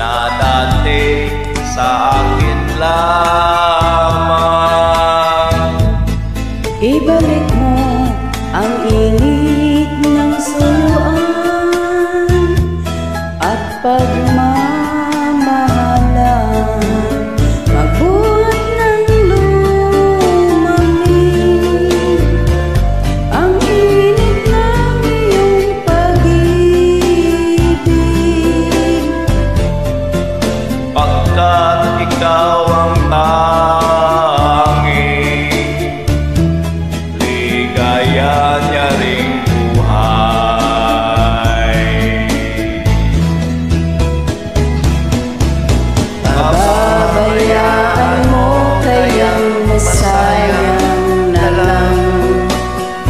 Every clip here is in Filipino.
na dati sa akin lamang. Ibalik mo ang init ng suluan at pagmamahalan. Magbuhat ng lumamig ang init ng iyong pag-ibig, Pagkat ikaw ang tanging ligaya niya ring buhay. pababayaan mo kayang masayang na lang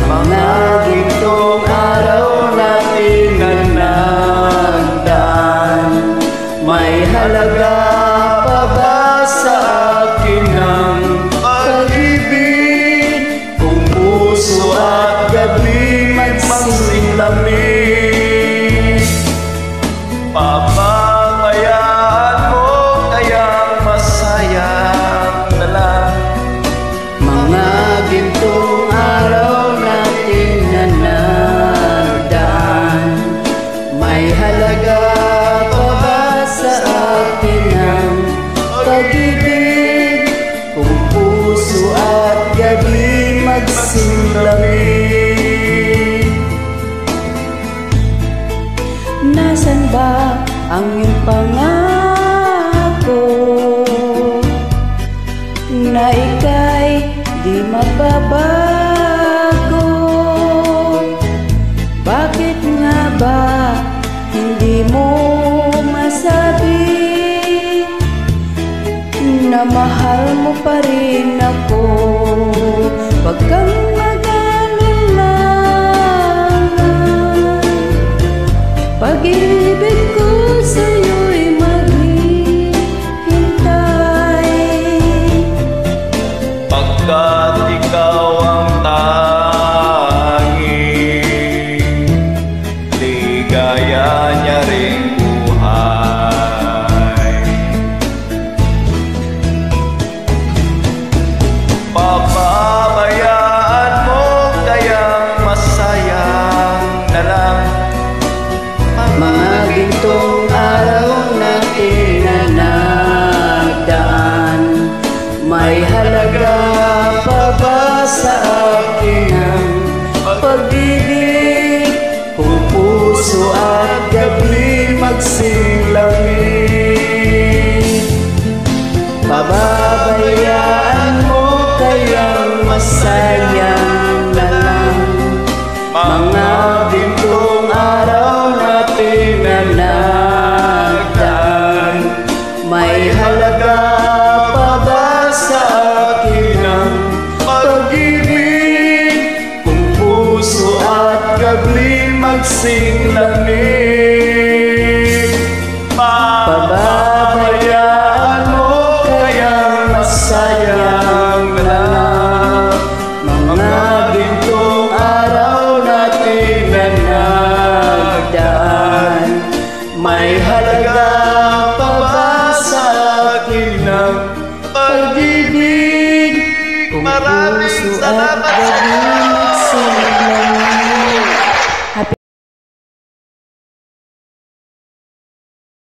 mga gintong araw natin na nagdaan. May halaga pa ba sa akin ang pag-ibig kung puso at gabi magsilamig? Pababayaan mo kayang masayang na lang Mga gintong araw natin na nagdaan. May halaga pa ba sa akin ang pag-ibig kung puso at gabi magsilamig? Nasaan ba ang iyong pangako na ika'y di mababago? Bakit nga ba hindi mo masabi na mahal mo pa rin ako? Wag kang mag-alala, pag-ibig ko sa'yo'y maghihintay. Pagkat ikaw ang tanging ligaya niya ring buhay. Pababayaan mo kayang masayang na lang Mga gintong araw natin na nagdaan. May halaga pa ba sa akin ang pag-ibig kung puso at gabi magsilamig? Pababayaan mo kayang masayang na lang mga gintong araw natin na nagdaan. May halaga pa ba sa akin ang pag-ibig kung puso at gabi magsilamig? Pababayaan mo kayang masayang na lang mga gintong araw natin na nagdaan. May halaga pa ba sa akin ang pag-ibig kung Maraming puso at salamat sa gabi inyo. magsilamig?